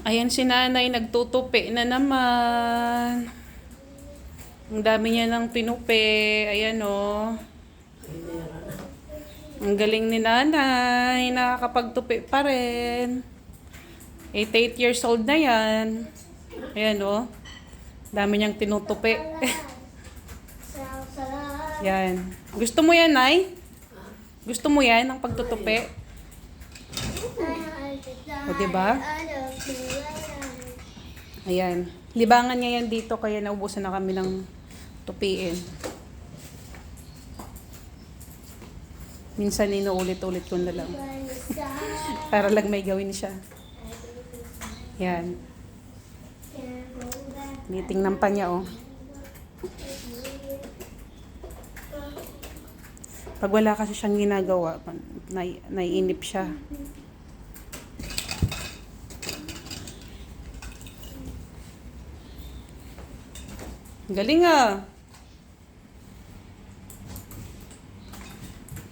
Ayan si nanay, nagtutupi na naman. Ang dami niya ng tinupi. Ayan o. Ang galing ni nanay. Nakakapagtupi pa rin. 88 years old na yan. Ayan o. Dami niyang tinutupi. Yan. Gusto mo yan, Nay? Gusto mo yan, ang pagtutupi? O, diba? Ayan. Libangan niya yan dito, kaya naubusan na kami ng tupiin. Minsan inuulit-ulit ko na lang. Para lang may gawin siya. Yan. Nitingnan pa niya, oh. Pag wala kasi siyang ginagawa, naiinip siya. Galing ah!